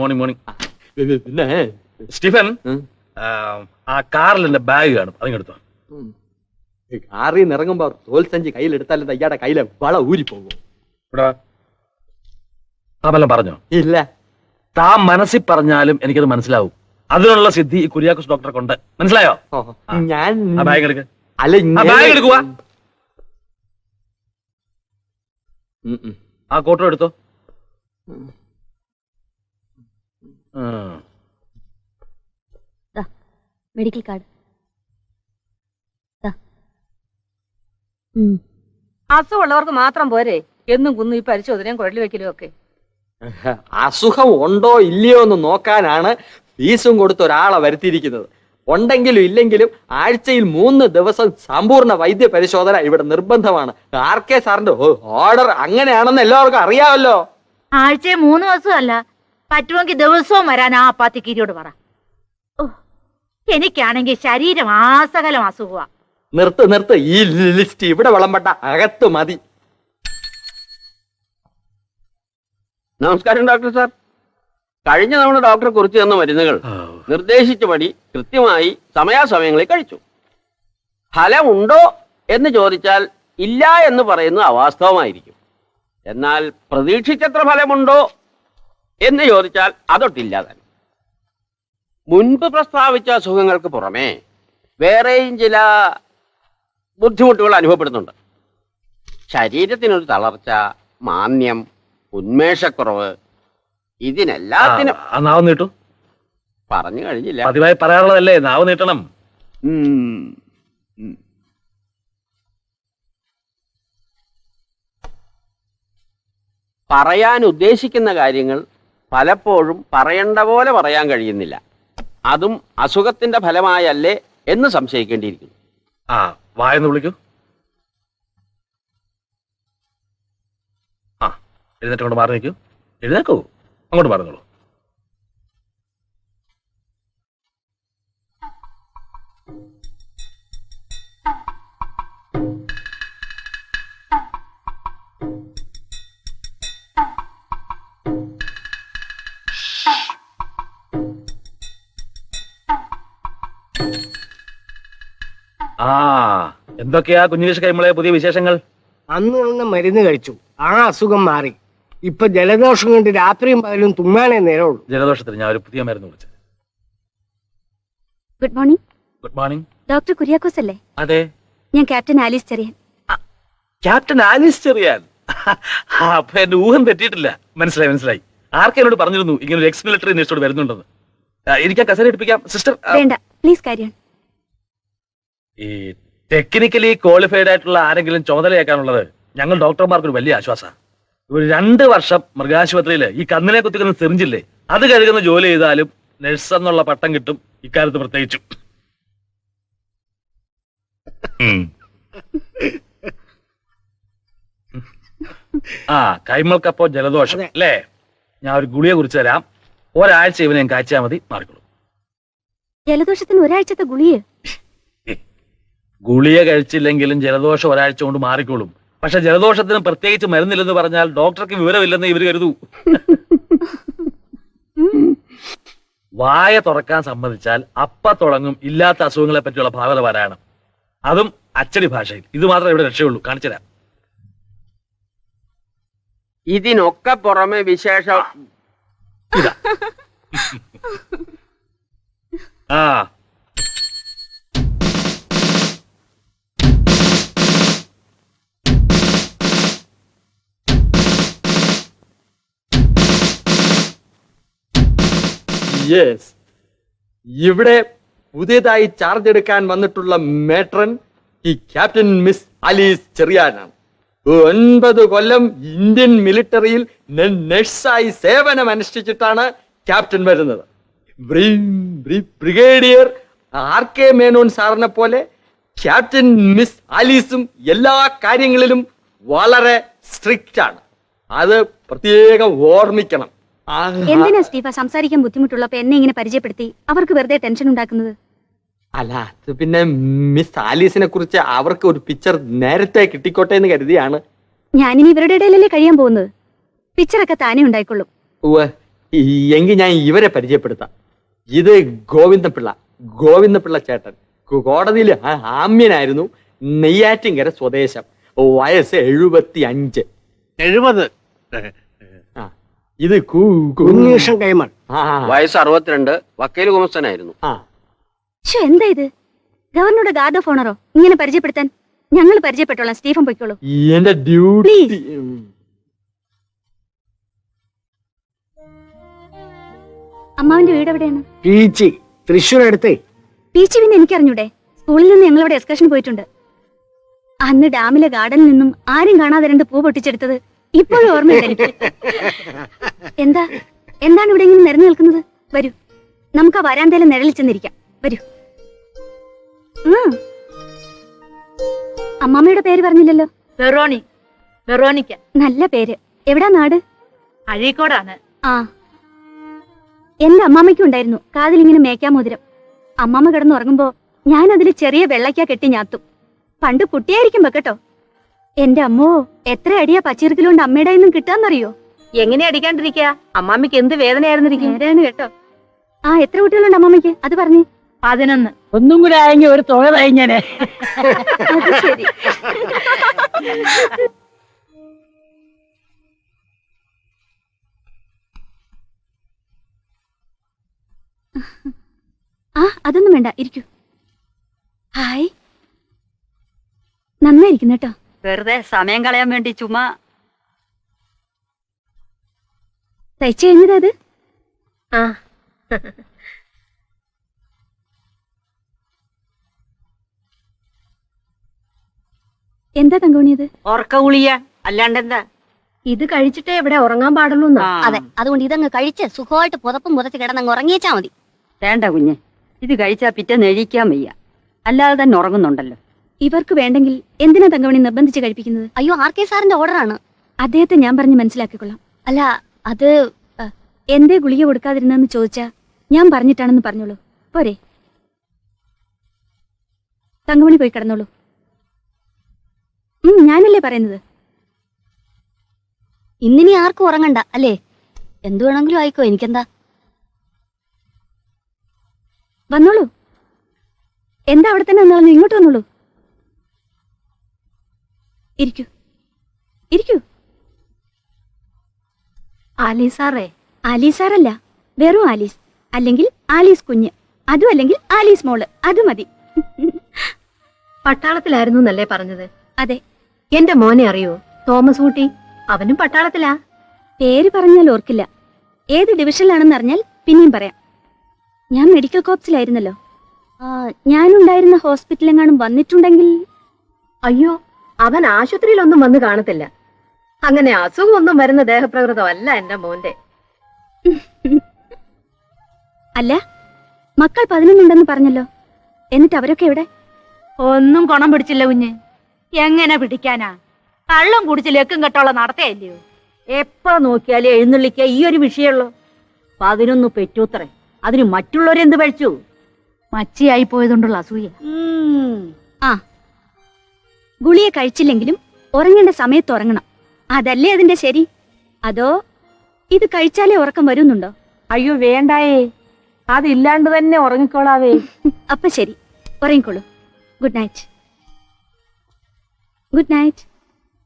Morning morning. പിന്നെ Stephen, ആ കാറിൽ എന്റെ ബാഗ് കാണും, അതിങ്ങെടുത്തോ. കാറിൽ നിന്ന് ഇറങ്ങുമ്പോ തോൽസഞ്ചി കയ്യിലെടുത്താലും ഇയാടെ കയ്യിലെ വള ഊരിപ്പോകും. താമെല്ലാം പറഞ്ഞോ? ഇല്ല. താൻ മനസ്സിൽ പറഞ്ഞാലും എനിക്കത് മനസ്സിലാവും. അതിനുള്ള സിദ്ധി ഈ കുര്യാക്കോസ് ഡോക്ടറെ കൊണ്ട്. മനസ്സിലായോ? ഞാൻ ബാഗ് എടുക്ക. അല്ല, ബാഗ് എടുക്കുക. ആ കോട്ടും എടുത്തോ. Medical card. അസുഖമുള്ളവർക്ക് മാത്രം പോരെ എന്നും കുന്നും ഈ പരിശോധനയും കുഴൽ വെക്കലും ഒക്കെ. അസുഖം ഉണ്ടോ ഇല്ലയോ എന്ന് നോക്കാനാണ് ഫീസും കൊടുത്ത് ഒരാളെ വരുത്തിയിരിക്കുന്നത്. ഉണ്ടെങ്കിലും ഇല്ലെങ്കിലും ആഴ്ചയിൽ 3 ദിവസം സമ്പൂർണ്ണ വൈദ്യ പരിശോധന ഇവിടെ നിർബന്ധമാണ്. RK സാറിന്റെ ഓർഡർ അങ്ങനെയാണെന്ന് എല്ലാവർക്കും അറിയാമല്ലോ. ആഴ്ചയിൽ 3 ദിവസം അല്ല, പറ്റുമെങ്കിൽ ദിവസവും വരാൻ ആ അപ്പാത്തിക്കീരിയോട് പറ. എനിക്കാണെങ്കിൽ ശരീരം ആസകലം അസുഖമാ. നിർത്ത്, ഈ ലിസ്റ്റ് ഇവിടെ വിളമ്പട്ട, അകത്ത് മതി. നമസ്കാരം ഡോക്ടർ സാർ. കഴിഞ്ഞ തവണ ഡോക്ടർ കുറിച്ച് തന്ന മരുന്നുകൾ നിർദ്ദേശിച്ച പടി കൃത്യമായി സമയാസമയങ്ങളിൽ കഴിച്ചു. ഫലമുണ്ടോ എന്ന് ചോദിച്ചാൽ ഇല്ല എന്ന് പറയുന്നത് അവാസ്തവമായിരിക്കും. എന്നാൽ പ്രതീക്ഷിച്ചത്ര ഫലമുണ്ടോ എന്ന് ചോദിച്ചാൽ അതൊട്ടില്ല തന്നെ. മുൻപ് പ്രസ്താവിച്ച അസുഖങ്ങൾക്ക് പുറമെ വേറെയും ചില ബുദ്ധിമുട്ടുകൾ അനുഭവപ്പെടുന്നുണ്ട്. ശരീരത്തിനൊരു തളർച്ച, മാന്ദ്യം, ഉന്മേഷക്കുറവ്, ഇതിനെല്ലാത്തിനും നാവ് നീട്ടു. പറഞ്ഞു കഴിഞ്ഞില്ല. പതിവായി പറയാറുള്ളതല്ലേ, നാവ് നീട്ടണം. പറയാൻ ഉദ്ദേശിക്കുന്ന കാര്യങ്ങൾ പലപ്പോഴും പറയേണ്ട പോലെ പറയാൻ കഴിയുന്നില്ല. അതും അസുഖത്തിന്റെ ഫലമായല്ലേ എന്ന് സംശയിക്കേണ്ടിയിരിക്കുന്നു. വായെന്ന് വിളിക്കൂ. എഴുന്നേറ്റ് കൊണ്ട് മാറി നിൽക്കൂ. എഴുന്നേക്കൂ, അങ്ങോട്ട് പറഞ്ഞോളൂ. എന്തൊക്കെയാ കുഞ്ഞുകേശ് കൈമളെ പുതിയ വിശേഷങ്ങൾ? അന്ന് മരുന്ന് കഴിച്ചു, ആ അസുഖം മാറി. ഇപ്പൊ ജലദോഷം കൊണ്ട് രാത്രിയും പകലും തുമ്മാനേ നേരമുള്ളൂ. ജലദോഷത്തിന് ഞാൻ ഒരു പുതിയ മരുന്ന് വിളിച്ചത്. Good morning. Good morning. Doctor Kuriakose അല്ലേ? അതെ, ഞാൻ captain Alice Cherian. Captain Alice Cherian? അപ്പൊ എന്റെ ഊഹം തെറ്റിയിട്ടില്ല. മനസ്സിലായി. ആർക്കെന്നോട് പറഞ്ഞിരുന്നു ഇങ്ങനെ ഒരു എക്സ് മിലിറ്ററി നേഴ്സോട് വരുന്നുണ്ടെന്ന്. എനിക്ക് കസേര എടുപ്പിക്കാം സിസ്റ്റർ. വേണ്ട, പ്ലീസ് കാരി ഓൺ. ഈ ടെക്നിക്കലി ക്വാളിഫൈഡ് ആയിട്ടുള്ള ആരെങ്കിലും ചുമതലയാക്കാനുള്ളത് ഞങ്ങൾ ഡോക്ടർമാർക്കൊരു വലിയ ആശ്വാസമാണ്. ഒരു 2 വർഷം മൃഗാശുപത്രിയിൽ ഈ കന്നിനെ കുത്തിക്കുന്ന സിറിഞ്ചില്ലേ, അത് കഴുകുന്ന ജോലി ചെയ്താലും നഴ്സ് എന്നുള്ള പട്ടം കിട്ടും, ഇക്കാലത്ത് പ്രത്യേകിച്ചും. കൈമൾക്കപ്പോ ജലദോഷം അല്ലേ? ഞാൻ ഒരു ഗുളിയെ കുറിച്ച് തരാം. ഒരാഴ്ച ഇവനെ കാഴ്ചയാൽ മതി, മാറിക്കോളും. ജലദോഷത്തിന് ഒരാഴ്ചത്തെ ഗുളിയെ? ഗുളിയ കഴിച്ചില്ലെങ്കിലും ജലദോഷം ഒരാഴ്ച കൊണ്ട് മാറിക്കോളും. പക്ഷെ ജലദോഷത്തിന് പ്രത്യേകിച്ച് മരുന്നില്ലെന്ന് പറഞ്ഞാൽ ഡോക്ടർക്ക് വിവരമില്ലെന്ന് ഇവർ കരുതൂ. വായ തുറക്കാൻ സമ്മതിച്ചാൽ അപ്പ തുടങ്ങും ഇല്ലാത്ത അസുഖങ്ങളെ പറ്റിയുള്ള ഭാഗവത പാരായണം, അതും അച്ചടി ഭാഷയിൽ. ഇത് മാത്രമേ ഇവിടെ രക്ഷയുള്ളൂ. കാണിച്ചുതരാം. ഇതിനൊക്കെ പുറമെ വിശേഷം ഇതാ. യെസ്, ഇവിടെ പുതിയതായി ചാർജ് എടുക്കാൻ വന്നിട്ടുള്ള മേട്രൻ ഈ ക്യാപ്റ്റൻ മിസ് ആലീസ് ചെറിയാനാണ്. 9 കൊല്ലം ഇന്ത്യൻ മിലിറ്ററിയിൽ നഴ്സായി സേവനം അനുഷ്ഠിച്ചിട്ടാണ് ക്യാപ്റ്റൻ വരുന്നത്. ബ്രിഗേഡിയർ RK മേനോൻ സാറിനെ പോലെ ക്യാപ്റ്റൻ മിസ് ആലീസും എല്ലാ കാര്യങ്ങളിലും വളരെ സ്ട്രിക്റ്റ് ആണ്. അത് പ്രത്യേകം ഓർമ്മിക്കണം. എന്തിനാ സ്റ്റീഫ സംസാരിക്കാൻ ബുദ്ധിമുട്ടുള്ളപ്പോ എന്നെ ഇങ്ങനെ പരിചയപ്പെടുത്തി അവർക്ക് വെറുതെ ടെൻഷൻ ഉണ്ടാക്കുന്നത്? അല്ല, അത് പിന്നെ മിസ് ആലീസിനെ കുറിച്ച് അവർക്ക് ഒരു പിക്ചർ നേരത്തെ കിട്ടിക്കോട്ടെ എന്ന് കരുതിയാണ്. ഞാനിനി ഇവരുടെ ഇടയിലല്ലേ കഴിയാൻ പോകുന്നത്. പിക്ചറൊക്കെ താനേ ഉണ്ടായിക്കൊള്ളും. എങ്കിൽ ഞാൻ ഇവരെ പരിചയപ്പെടുത്താം. ഇത് ഗോവിന്ദപിള്ള ചേട്ടൻ. കോടതിയിൽ ആമ്യനായിരുന്നു. നെയ്യാറ്റിൻകര സ്വദേശം. വയസ്സ് 75. 70. ആ, ഇത് ഉണ്ണീഷൻ കൈമൾ. വയസ്സ് 62, വക്കീൽ കുമസ്തനായിരുന്നു. എന്താ ഇത്? ഗവർണറുടെ ഗാർഡ് ഓഫ് ഓണറോ ഇങ്ങനെ പരിചയപ്പെടുത്താൻ? ഞങ്ങൾ പരിചയപ്പെട്ടോളാം. സ്റ്റീഫൻ പൊയ്ക്കോളൂ. എന്റെ ഡ്യൂട്ടി. അമ്മാവിന്റെ വീട് എവിടെയാണ്? പീച്ചി, തൃശ്ശൂർ അടുത്തേ. പീച്ചി പിന്നെ എനിക്കറിഞ്ഞൂടെ? സ്കൂളിൽ നിന്ന് ഞങ്ങളവിടെ എക്സ്കർഷൻ പോയിട്ടുണ്ട്. അന്ന് ഡാമിലെ ഗാർഡനിൽ നിന്നും ആരും കാണാതെ 2 പൂ പൊട്ടിച്ചെടുത്തത് ഇപ്പോഴും ഓർമ്മയുണ്ട് എനിക്ക്. എന്താണ് ഇവിടെ ഇങ്ങനെ നിരന്നു നിൽക്കുന്നത്? വരൂ, നമുക്ക് ആ വരാന്തയിലെ നിഴലിൽ ചെന്നിരിക്കാം. വരൂ. അമ്മാമ്മയുടെ പേര് പറഞ്ഞില്ലല്ലോ. വെറോണിക്ക. നല്ല പേര്. എവിടാ നാട്? അഴീക്കോടാണ്. ആ, എന്റെ അമ്മാമ്മയ്ക്കും ഉണ്ടായിരുന്നു കാതിലിങ്ങനെ മേക്കാമോതിരം. അമ്മാമ്മ കിടന്നുറങ്ങുമ്പോ ഞാൻ അതിൽ ചെറിയ വെള്ളയ്ക്ക കെട്ടി ഞാത്തും. പണ്ട് കുട്ടിയായിരിക്കും വെക്കട്ടോ. എന്റെ അമ്മോ, എത്ര അടിയാ പച്ചിറക്കിലുകൊണ്ട് അമ്മയുടെ നിന്നും കിട്ടാന്നറിയോ? എങ്ങനെ അടിക്കാണ്ടിരിക്കുക? അമ്മാമ്മക്ക് എന്ത് വേദനയായിരുന്നിരിക്കും. നേരാണ് കേട്ടോ. ആ, എത്ര കുട്ടികളുണ്ട് അമ്മാമ്മയ്ക്ക്? അത് പറഞ്ഞു. 11. ഒന്നും കൂടെ ആയെങ്കിൽ ഒരു തുക കഴിഞ്ഞനെ. അത് ശരി. ആ, അതൊന്നും വേണ്ട, ഇരിക്കൂ. ഹായ്, നന്നായിരിക്കുന്നു കേട്ടോ. വെറുതെ സമയം കളയാൻ വേണ്ടി ചുമ്മാ. തയ്ച്ചു കഴിഞ്ഞത് അത്? ആ, എന്താ തങ്കോണിയത്? ഉറക്ക ഗുളിക അല്ലാണ്ടെന്താ? ഇത് കഴിച്ചിട്ടേ ഇവിടെ ഉറങ്ങാൻ പാടുള്ളൂ. അതെ, അതുകൊണ്ട് ഇതങ്ങ് കഴിച്ച് സുഖമായിട്ട് പുതപ്പും പുതച്ച് കിടന്നങ്ങ് ഉറങ്ങിയേച്ചാ മതി. വേണ്ട കുഞ്ഞെ, ഇത് കഴിച്ചാ പിറ്റേന്ന് എഴുതിക്കാൻ വയ്യ. അല്ലാതെ തന്നെ ഉറങ്ങുന്നുണ്ടല്ലോ. ഇവർക്ക് വേണ്ടെങ്കിൽ എന്തിനാ തങ്കമണി നിർബന്ധിച്ച് കഴിപ്പിക്കുന്നത്? അയ്യോ, ആർ.കെ. സാറിന്റെ ഓർഡറാണ്. അദ്ദേഹത്തെ ഞാൻ പറഞ്ഞ് മനസ്സിലാക്കിക്കൊള്ളാം. അല്ല, അത് എന്തേ ഗുളിക കൊടുക്കാതിരുന്നെന്ന് ചോദിച്ചാ ഞാൻ പറഞ്ഞിട്ടാണെന്ന് പറഞ്ഞോളൂ. പോരെ? തങ്കമണി പോയി കിടന്നോളൂ. ഞാനല്ലേ പറയുന്നത്. ഇന്നിനി ആർക്കും ഉറങ്ങണ്ട അല്ലേ? എന്തു വേണമെങ്കിലും ആയിക്കോ, എനിക്കെന്താ. വന്നോളൂ. എന്താ അവിടെ തന്നെ നിന്നു? ഇങ്ങോട്ട് വന്നോളൂ. ഇരിക്കൂ, ഇരിക്കൂ. ആലീസാറേ? ആലീസാറല്ല, വെറും ആലീസ്. അല്ലെങ്കിൽ ആലീസ് കുഞ്ഞ്, അതും അല്ലെങ്കിൽ ആലീസ് മോള്, അത് മതി. പട്ടാളത്തിലായിരുന്നു എന്നല്ലേ പറഞ്ഞത്? അതെ. എന്റെ മോനെ അറിയോ? തോമസ് ഊട്ടി. അവനും പട്ടാളത്തിലാ. പേര് പറഞ്ഞാൽ ഓർക്കില്ല. ഏത് ഡിവിഷനിലാണെന്ന് അറിഞ്ഞാൽ പിന്നെയും പറയാം. ഞാൻ മെഡിക്കൽ കോപ്സിലായിരുന്നല്ലോ. ഞാനുണ്ടായിരുന്ന ഹോസ്പിറ്റലെങ്ങാനും വന്നിട്ടുണ്ടെങ്കിൽ. അയ്യോ, അവൻ ആശുപത്രിയിലൊന്നും വന്ന് കാണത്തില്ല. അങ്ങനെ അസുഖമൊന്നും വരുന്ന ദേഹപ്രകൃതമല്ല എന്റെ മോന്റെ. അല്ല, മക്കൾ 11 ഉണ്ടെന്ന് പറഞ്ഞല്ലോ. എന്നിട്ട് അവരൊക്കെ എവിടെ? ഒന്നും കുണം പിടിച്ചില്ല കുഞ്ഞ്. എങ്ങനെ പിടിക്കാനാ? കള്ളം കുടിച്ച് ലക്കും കെട്ടുള്ള നടത്തയല്ലയോ. എപ്പോ നോക്കിയാലും എഴുന്നള്ളിക്ക ഈ ഒരു വിഷയമുള്ളൂ. 11 പെറ്റൂത്രേ. അതിന് മറ്റുള്ളവരെന്ത് പഴിച്ചു? മച്ചിയായി പോയതുകൊണ്ടുള്ള അസൂയ. ആ, ഗുളിക കഴിച്ചില്ലെങ്കിലും ഉറങ്ങേണ്ട സമയത്ത് ഉറങ്ങണം. അതല്ലേ അതിന്റെ ശരി? അതോ ഇത് കഴിച്ചാലേ ഉറക്കം വരുന്നുണ്ടോ? അയ്യോ വേണ്ടായേ, അതില്ലാണ്ട് തന്നെ ഉറങ്ങിക്കോളാവേ. അപ്പൊ ശരി, ഉറങ്ങിക്കോളൂ. Good night. Good night.